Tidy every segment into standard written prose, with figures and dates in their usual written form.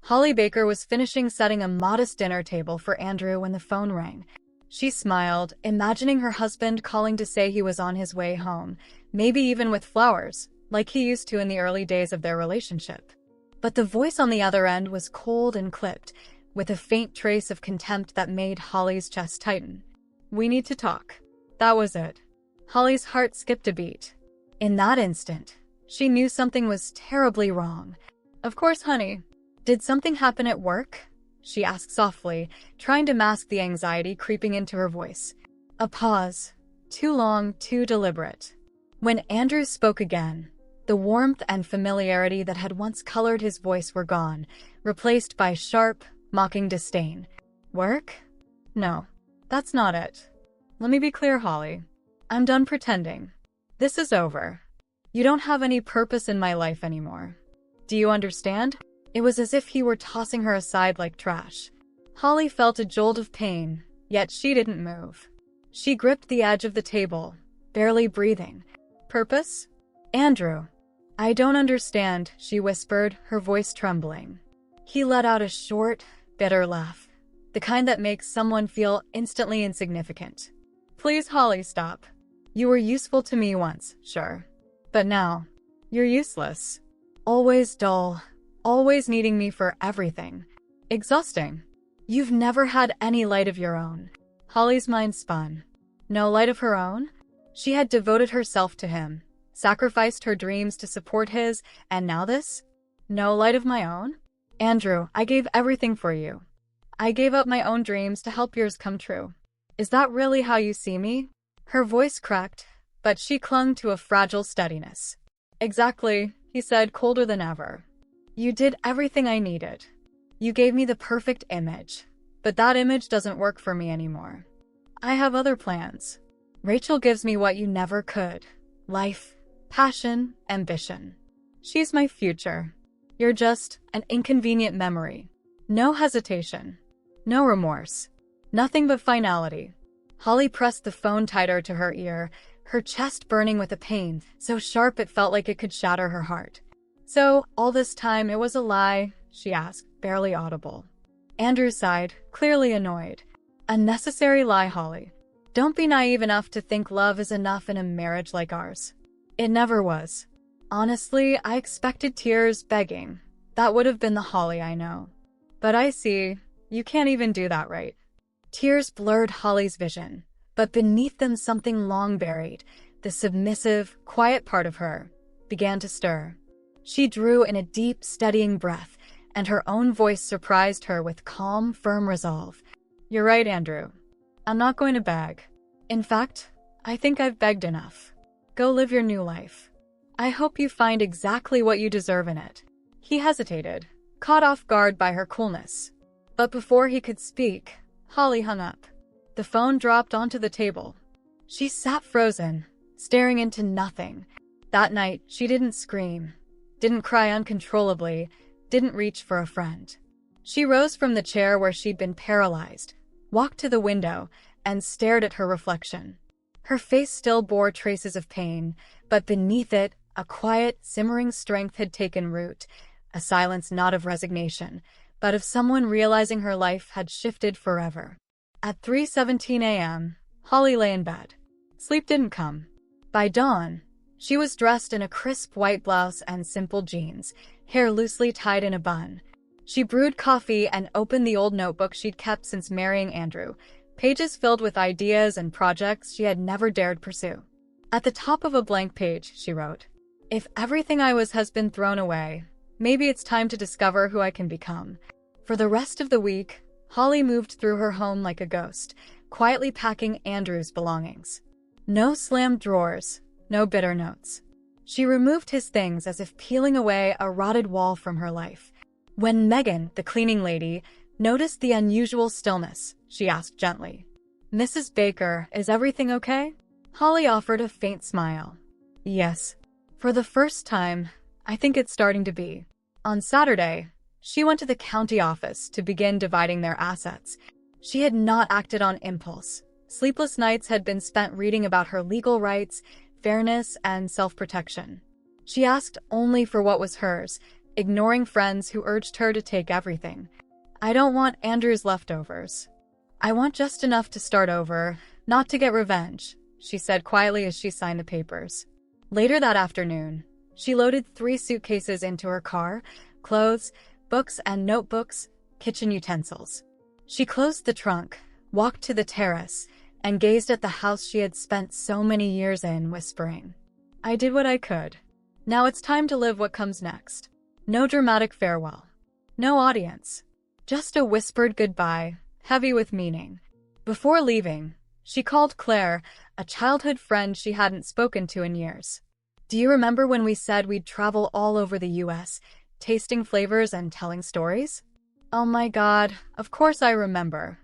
Holly Baker was finishing setting a modest dinner table for Andrew when the phone rang. She smiled, imagining her husband calling to say he was on his way home, maybe even with flowers, like he used to in the early days of their relationship. But the voice on the other end was cold and clipped, with a faint trace of contempt that made Holly's chest tighten. "We need to talk." That was it. Holly's heart skipped a beat. In that instant, she knew something was terribly wrong. "Of course, honey. Did something happen at work?" she asked softly, trying to mask the anxiety creeping into her voice. A pause. Too long, too deliberate. When Andrew spoke again, the warmth and familiarity that had once colored his voice were gone, replaced by sharp, mocking disdain. "Work? No, that's not it. Let me be clear, Holly. I'm done pretending. This is over. You don't have any purpose in my life anymore. Do you understand?" It was as if he were tossing her aside like trash. Holly felt a jolt of pain, yet she didn't move. She gripped the edge of the table, barely breathing. "Purpose? Andrew, I don't understand," she whispered, her voice trembling. He let out a short, bitter laugh, the kind that makes someone feel instantly insignificant. "Please, Holly, stop. You were useful to me once, sure. But now, you're useless. Always dull, always needing me for everything. Exhausting. You've never had any light of your own." Holly's mind spun. No light of her own? She had devoted herself to him, sacrificed her dreams to support his, and now this? No light of my own? "Andrew, I gave everything for you. I gave up my own dreams to help yours come true. Is that really how you see me?" Her voice cracked, but she clung to a fragile steadiness. "Exactly," he said, colder than ever. "You did everything I needed. You gave me the perfect image, but that image doesn't work for me anymore. I have other plans. Rachel gives me what you never could. Life, passion, ambition. She's my future. You're just an inconvenient memory. No hesitation. No remorse. Nothing but finality." Holly pressed the phone tighter to her ear, her chest burning with a pain so sharp it felt like it could shatter her heart. "So, all this time it was a lie?" she asked, barely audible. Andrew sighed, clearly annoyed. "A necessary lie, Holly. Don't be naive enough to think love is enough in a marriage like ours. It never was. Honestly, I expected tears, begging. That would have been the Holly I know. But I see, you can't even do that right." Tears blurred Holly's vision, but beneath them something long buried, the submissive, quiet part of her, began to stir. She drew in a deep, steadying breath, and her own voice surprised her with calm, firm resolve. "You're right, Andrew. I'm not going to beg. In fact, I think I've begged enough. Go live your new life. I hope you find exactly what you deserve in it." He hesitated, caught off guard by her coolness. But before he could speak, Holly hung up. The phone dropped onto the table. She sat frozen, staring into nothing. That night, she didn't scream, didn't cry uncontrollably, didn't reach for a friend. She rose from the chair where she'd been paralyzed, walked to the window, and stared at her reflection. Her face still bore traces of pain, but beneath it, a quiet, simmering strength had taken root, a silence not of resignation, but of someone realizing her life had shifted forever. At 3:17 a.m., Holly lay in bed. Sleep didn't come. By dawn, she was dressed in a crisp white blouse and simple jeans, hair loosely tied in a bun. She brewed coffee and opened the old notebook she'd kept since marrying Andrew, pages filled with ideas and projects she had never dared pursue. At the top of a blank page, she wrote, "If everything I was has been thrown away, maybe it's time to discover who I can become." For the rest of the week, Holly moved through her home like a ghost, quietly packing Andrew's belongings. No slammed drawers, no bitter notes. She removed his things as if peeling away a rotted wall from her life. When Megan, the cleaning lady, noticed the unusual stillness, she asked gently, "Mrs. Baker, is everything okay?" Holly offered a faint smile. "Yes. For the first time, I think it's starting to be." On Saturday, she went to the county office to begin dividing their assets. She had not acted on impulse. Sleepless nights had been spent reading about her legal rights, fairness, and self-protection. She asked only for what was hers, ignoring friends who urged her to take everything. I don't want Andrew's leftovers. I want just enough to start over, not to get revenge, she said quietly as she signed the papers. Later that afternoon, she loaded 3 suitcases into her car: clothes, books and notebooks, kitchen utensils. She closed the trunk, walked to the terrace, and gazed at the house she had spent so many years in, whispering, "I did what I could. Now it's time to live what comes next." No dramatic farewell. No audience. Just a whispered goodbye, heavy with meaning. Before leaving, she called Claire, a childhood friend she hadn't spoken to in years. "Do you remember when we said we'd travel all over the US, tasting flavors and telling stories?" "Oh my God, of course I remember.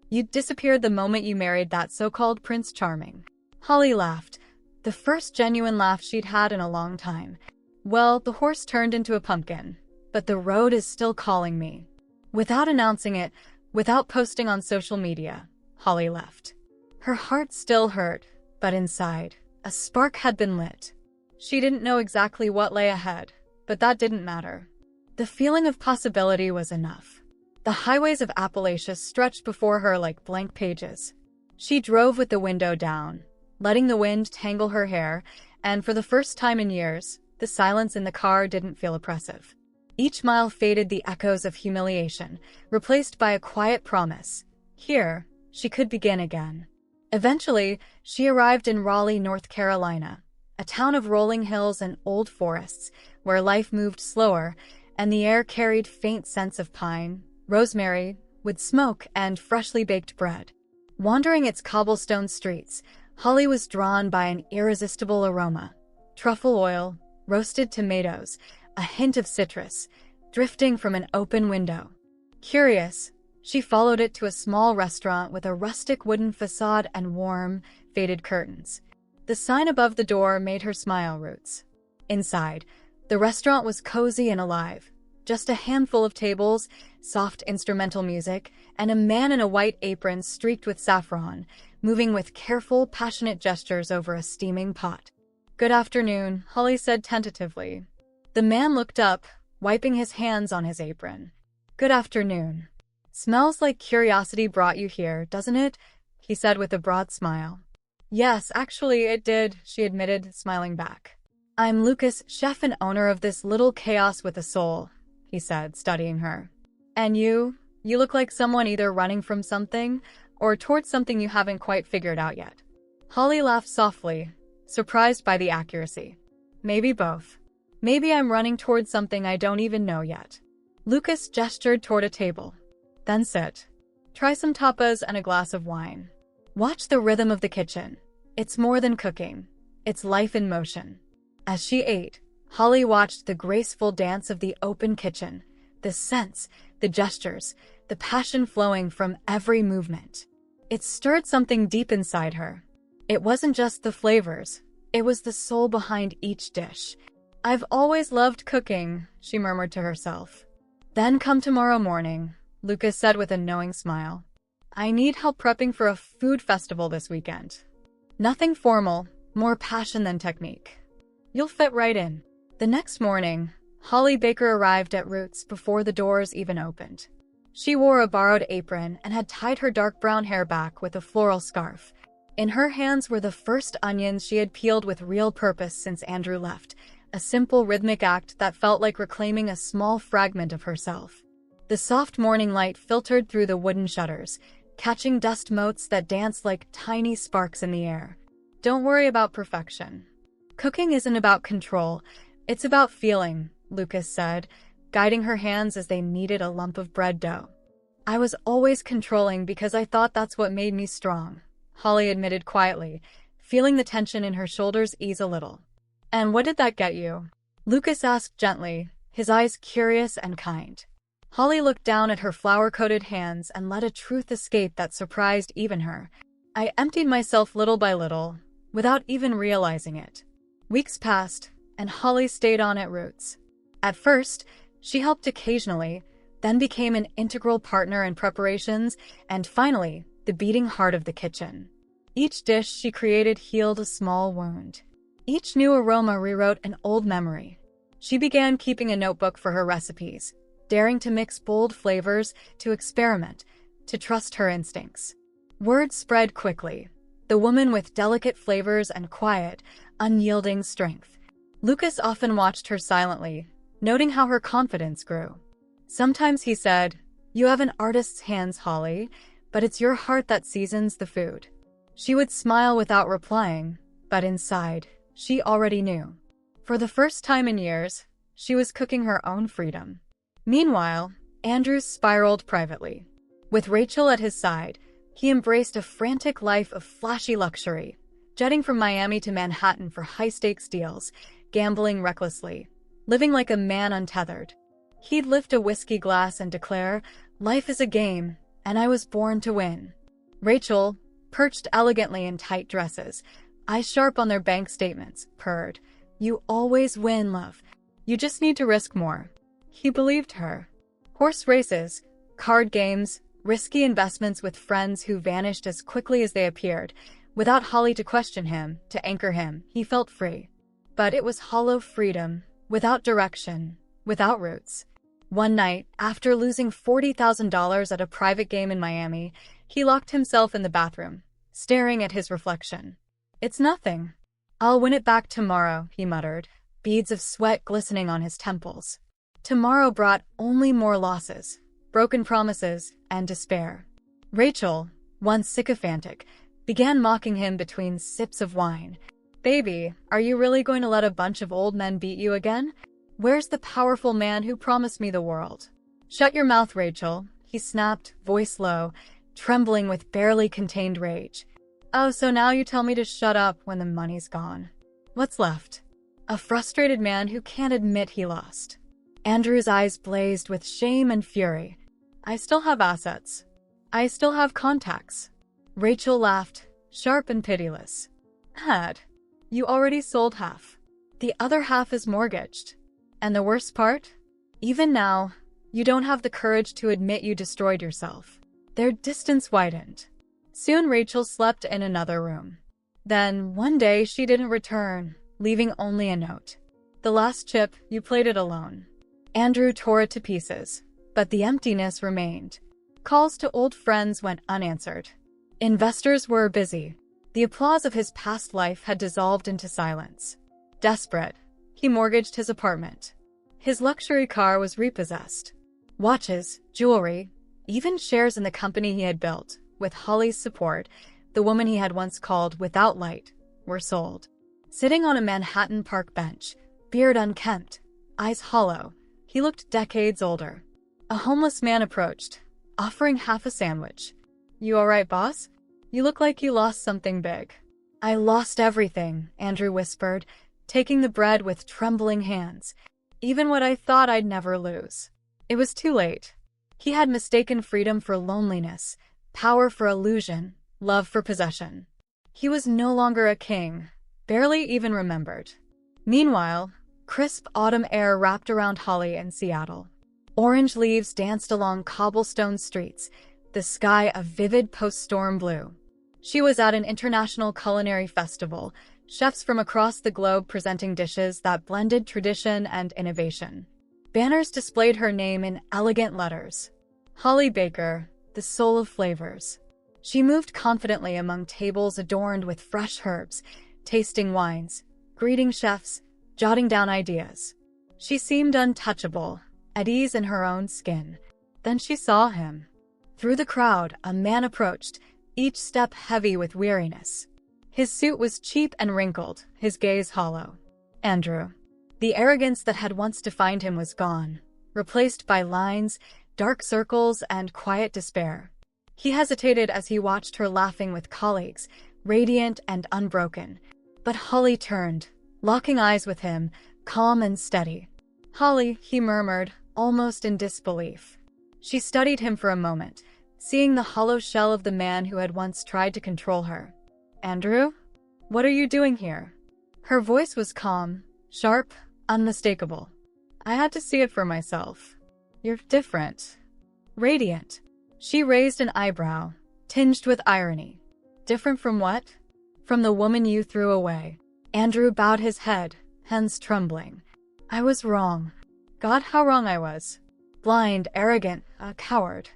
You disappeared the moment you married that so-called Prince Charming." Holly laughed, the first genuine laugh she'd had in a long time. "Well, the horse turned into a pumpkin, but the road is still calling me." Without announcing it, without posting on social media, Holly left. Her heart still hurt, but inside, a spark had been lit. She didn't know exactly what lay ahead, but that didn't matter. The feeling of possibility was enough. The highways of Appalachia stretched before her like blank pages. She drove with the window down, letting the wind tangle her hair, and for the first time in years, the silence in the car didn't feel oppressive. Each mile faded the echoes of humiliation, replaced by a quiet promise. Here, she could begin again. Eventually, she arrived in Raleigh, North Carolina, a town of rolling hills and old forests, where life moved slower, and the air carried faint scents of pine, rosemary, wood smoke, and freshly baked bread. Wandering its cobblestone streets, Holly was drawn by an irresistible aroma: truffle oil, roasted tomatoes, a hint of citrus, drifting from an open window. Curious, she followed it to a small restaurant with a rustic wooden facade and warm, faded curtains. The sign above the door made her smile roots. Inside, the restaurant was cozy and alive. Just a handful of tables, soft instrumental music, and a man in a white apron streaked with saffron, moving with careful, passionate gestures over a steaming pot. "Good afternoon," Holly said tentatively. The man looked up, wiping his hands on his apron. "Good afternoon. Smells like curiosity brought you here, doesn't it?" he said with a broad smile. "Yes, actually it did," she admitted, smiling back. "I'm Lucas, chef and owner of this little chaos with a soul," he said, studying her. "And you look like someone either running from something or towards something you haven't quite figured out yet." Holly laughed softly, surprised by the accuracy. "Maybe both. Maybe I'm running towards something I don't even know yet." Lucas gestured toward a table. "Then sit. Try some tapas and a glass of wine. Watch the rhythm of the kitchen. It's more than cooking. It's life in motion." As she ate, Holly watched the graceful dance of the open kitchen, the scents, the gestures, the passion flowing from every movement. It stirred something deep inside her. It wasn't just the flavors, it was the soul behind each dish. "I've always loved cooking," she murmured to herself. "Then come tomorrow morning," Lucas said with a knowing smile. "I need help prepping for a food festival this weekend. Nothing formal, more passion than technique. You'll fit right in." The next morning, Holly Baker arrived at Roots before the doors even opened. She wore a borrowed apron and had tied her dark brown hair back with a floral scarf. In her hands were the first onions she had peeled with real purpose since Andrew left, a simple rhythmic act that felt like reclaiming a small fragment of herself. The soft morning light filtered through the wooden shutters, catching dust motes that danced like tiny sparks in the air. "Don't worry about perfection. Cooking isn't about control, it's about feeling," Lucas said, guiding her hands as they kneaded a lump of bread dough. "I was always controlling because I thought that's what made me strong," Holly admitted quietly, feeling the tension in her shoulders ease a little. "And what did that get you?" Lucas asked gently, his eyes curious and kind. Holly looked down at her flour-coated hands and let a truth escape that surprised even her. "I emptied myself little by little, without even realizing it." Weeks passed, and Holly stayed on at Roots. At first, she helped occasionally, then became an integral partner in preparations, and finally, the beating heart of the kitchen. Each dish she created healed a small wound. Each new aroma rewrote an old memory. She began keeping a notebook for her recipes, daring to mix bold flavors, to experiment, to trust her instincts. Word spread quickly. The woman with delicate flavors and quiet, unyielding strength. Lucas often watched her silently, noting how her confidence grew. Sometimes he said, "You have an artist's hands, Holly, but it's your heart that seasons the food." She would smile without replying, but inside, she already knew. For the first time in years, she was cooking her own freedom. Meanwhile, Andrew spiraled privately. With Rachel at his side, he embraced a frantic life of flashy luxury, jetting from Miami to Manhattan for high-stakes deals, gambling recklessly, living like a man untethered. He'd lift a whiskey glass and declare, "Life is a game, and I was born to win." Rachel, perched elegantly in tight dresses, eyes sharp on their bank statements, purred, "You always win, love. You just need to risk more." He believed her. Horse races, card games, risky investments with friends who vanished as quickly as they appeared. Without Holly to question him, to anchor him, he felt free. But it was hollow freedom, without direction, without roots. One night, after losing $40,000 at a private game in Miami, he locked himself in the bathroom, staring at his reflection. "It's nothing. I'll win it back tomorrow," he muttered, beads of sweat glistening on his temples. Tomorrow brought only more losses, broken promises, and despair. Rachel, once sycophantic, began mocking him between sips of wine. "Baby, are you really going to let a bunch of old men beat you again? Where's the powerful man who promised me the world?" "Shut your mouth, Rachel," he snapped, voice low, trembling with barely contained rage. "Oh, so now you tell me to shut up when the money's gone. What's left? A frustrated man who can't admit he lost." Andrew's eyes blazed with shame and fury. "I still have assets. I still have contacts." Rachel laughed, sharp and pitiless. "Had. You already sold half. The other half is mortgaged. And the worst part? Even now, you don't have the courage to admit you destroyed yourself." Their distance widened. Soon Rachel slept in another room. Then, one day, she didn't return, leaving only a note. "The last chip, you played it alone." Andrew tore it to pieces, but the emptiness remained. Calls to old friends went unanswered. Investors were busy. The applause of his past life had dissolved into silence. Desperate, he mortgaged his apartment. His luxury car was repossessed. Watches, jewelry, even shares in the company he had built, with Holly's support, the woman he had once called without light, were sold. Sitting on a Manhattan park bench, beard unkempt, eyes hollow, he looked decades older. A homeless man approached, offering half a sandwich. "You all right, boss? You look like you lost something big." "I lost everything," Andrew whispered, taking the bread with trembling hands. "Even what I thought I'd never lose." It was too late. He had mistaken freedom for loneliness, power for illusion, love for possession. He was no longer a king, barely even remembered. Meanwhile, crisp autumn air wrapped around Holly in Seattle. Orange leaves danced along cobblestone streets, the sky a vivid post-storm blue. She was at an international culinary festival, chefs from across the globe presenting dishes that blended tradition and innovation. Banners displayed her name in elegant letters. Holly Baker, the soul of flavors. She moved confidently among tables adorned with fresh herbs, tasting wines, greeting chefs, jotting down ideas. She seemed untouchable, at ease in her own skin. Then she saw him. Through the crowd, a man approached, each step heavy with weariness. His suit was cheap and wrinkled, his gaze hollow. Andrew. The arrogance that had once defined him was gone, replaced by lines, dark circles, and quiet despair. He hesitated as he watched her laughing with colleagues, radiant and unbroken. But Holly turned, locking eyes with him, calm and steady. "Holly," he murmured, almost in disbelief. She studied him for a moment, seeing the hollow shell of the man who had once tried to control her. "Andrew? What are you doing here?" Her voice was calm, sharp, unmistakable. "I had to see it for myself. You're different. Radiant." She raised an eyebrow, tinged with irony. "Different from what?" "From the woman you threw away." Andrew bowed his head, hands trembling. I was wrong. God, how wrong I was. Blind, arrogant, a coward.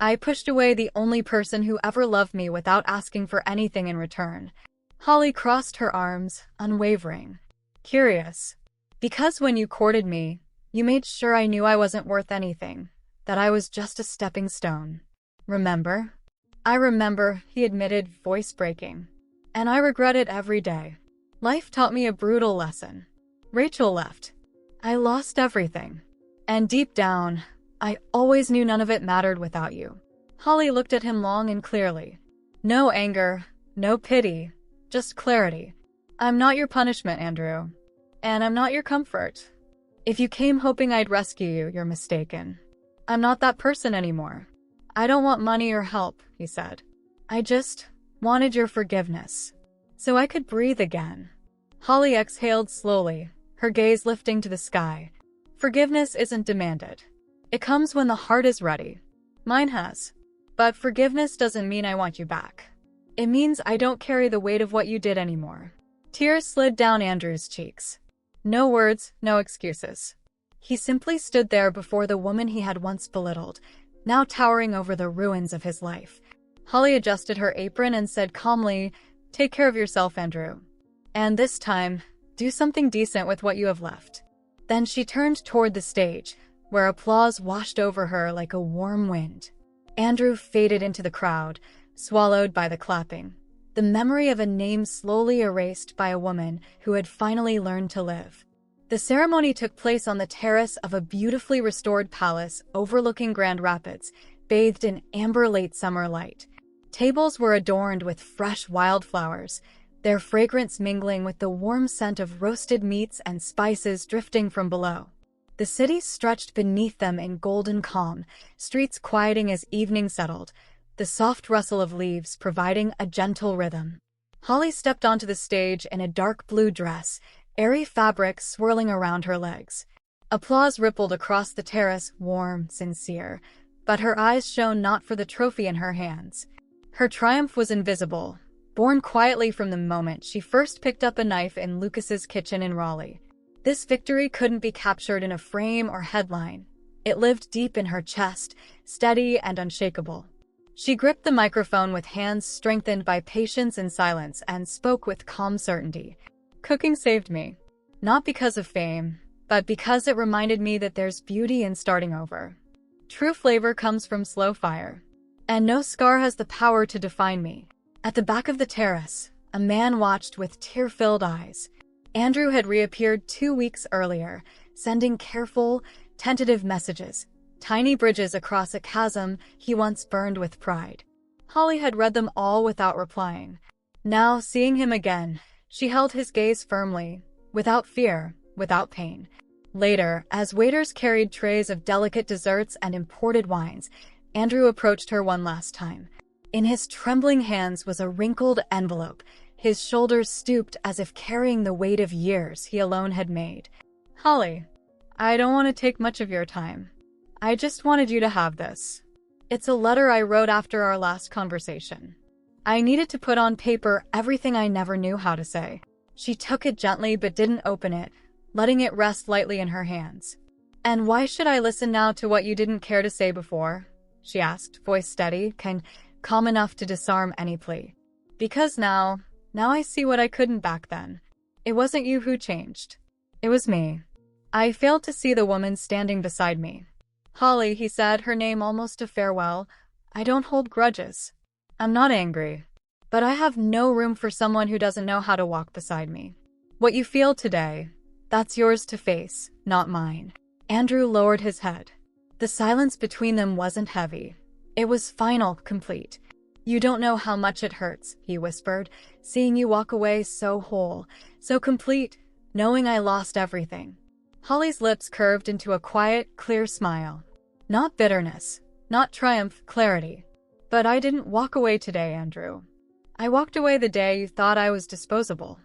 I pushed away the only person who ever loved me without asking for anything in return. Holly crossed her arms, unwavering. Curious. Because when you courted me, you made sure I knew I wasn't worth anything, that I was just a stepping stone. Remember? I remember, he admitted, voice breaking. And I regret it every day. Life taught me a brutal lesson. Rachel left. I lost everything. And deep down, I always knew none of it mattered without you. Holly looked at him long and clearly. No anger, no pity, just clarity. I'm not your punishment, Andrew. And I'm not your comfort. If you came hoping I'd rescue you, you're mistaken. I'm not that person anymore. I don't want money or help, he said. I just wanted your forgiveness, so I could breathe again. Holly exhaled slowly, her gaze lifting to the sky. Forgiveness isn't demanded. It comes when the heart is ready. Mine has. But forgiveness doesn't mean I want you back. It means I don't carry the weight of what you did anymore. Tears slid down Andrew's cheeks. No words, no excuses. He simply stood there before the woman he had once belittled, now towering over the ruins of his life. Holly adjusted her apron and said calmly, "Take care of yourself, Andrew. And this time, do something decent with what you have left." Then she turned toward the stage, where applause washed over her like a warm wind. Andrew faded into the crowd, swallowed by the clapping. The memory of a name slowly erased by a woman who had finally learned to live. The ceremony took place on the terrace of a beautifully restored palace overlooking Grand Rapids, bathed in amber late summer light. Tables were adorned with fresh wildflowers, their fragrance mingling with the warm scent of roasted meats and spices drifting from below. The city stretched beneath them in golden calm, streets quieting as evening settled, the soft rustle of leaves providing a gentle rhythm. Holly stepped onto the stage in a dark blue dress, airy fabric swirling around her legs. Applause rippled across the terrace, warm, sincere, but her eyes shone not for the trophy in her hands. Her triumph was invisible, born quietly from the moment she first picked up a knife in Lucas's kitchen in Raleigh. This victory couldn't be captured in a frame or headline. It lived deep in her chest, steady and unshakable. She gripped the microphone with hands strengthened by patience and silence and spoke with calm certainty. Cooking saved me. Not because of fame, but because it reminded me that there's beauty in starting over. True flavor comes from slow fire. And no scar has the power to define me. At the back of the terrace, a man watched with tear-filled eyes. Andrew had reappeared 2 weeks earlier, sending careful, tentative messages, tiny bridges across a chasm he once burned with pride. Holly had read them all without replying. Now, seeing him again, she held his gaze firmly, without fear, without pain. Later, as waiters carried trays of delicate desserts and imported wines, Andrew approached her one last time. In his trembling hands was a wrinkled envelope, his shoulders stooped as if carrying the weight of years he alone had made. "Holly, I don't want to take much of your time. I just wanted you to have this. It's a letter I wrote after our last conversation. I needed to put on paper everything I never knew how to say." She took it gently but didn't open it, letting it rest lightly in her hands. "And why should I listen now to what you didn't care to say before?" she asked, voice steady, calm enough to disarm any plea. "Because now I see what I couldn't back then. It wasn't you who changed. It was me. I failed to see the woman standing beside me." "Holly," he said, her name almost a farewell, "I don't hold grudges. I'm not angry. But I have no room for someone who doesn't know how to walk beside me. What you feel today, that's yours to face, not mine." Andrew lowered his head. The silence between them wasn't heavy. It was final, complete. "You don't know how much it hurts," he whispered, "seeing you walk away so whole, so complete, knowing I lost everything." Holly's lips curved into a quiet, clear smile. Not bitterness, not triumph, clarity. "But I didn't walk away today, Andrew. I walked away the day you thought I was disposable.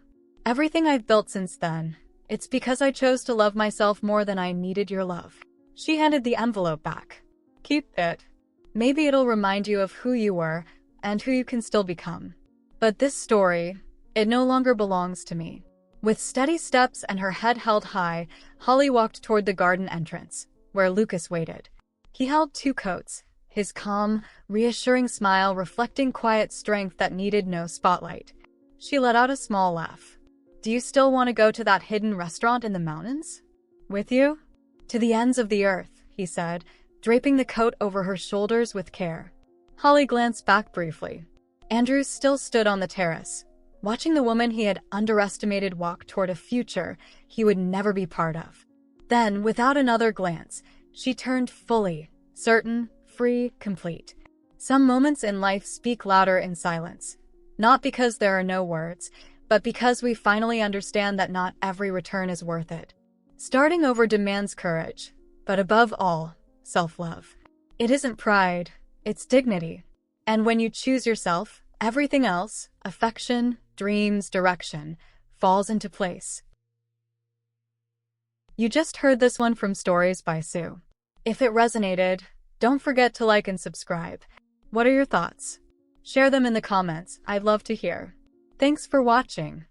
Everything I've built since then, it's because I chose to love myself more than I needed your love." She handed the envelope back. "Keep it. Maybe it'll remind you of who you were and who you can still become. But this story, it no longer belongs to me. With steady steps and her head held high, Holly walked toward the garden entrance, where Lucas waited. He held two coats, his calm, reassuring smile reflecting quiet strength that needed no spotlight. She let out a small laugh. "Do you still want to go to that hidden restaurant in the mountains?" "With you?" "To the ends of the earth," he said, draping the coat over her shoulders with care. Holly glanced back briefly. Andrew still stood on the terrace, watching the woman he had underestimated walk toward a future he would never be part of. Then, without another glance, she turned fully, certain, free, complete. Some moments in life speak louder in silence. Not because there are no words, but because we finally understand that not every return is worth it. Starting over demands courage, but above all, self-love. It isn't pride, it's dignity. And when you choose yourself, everything else, affection, dreams, direction, falls into place. You just heard this one from Stories by Sue. If it resonated, don't forget to like and subscribe. What are your thoughts? Share them in the comments, I'd love to hear. Thanks for watching.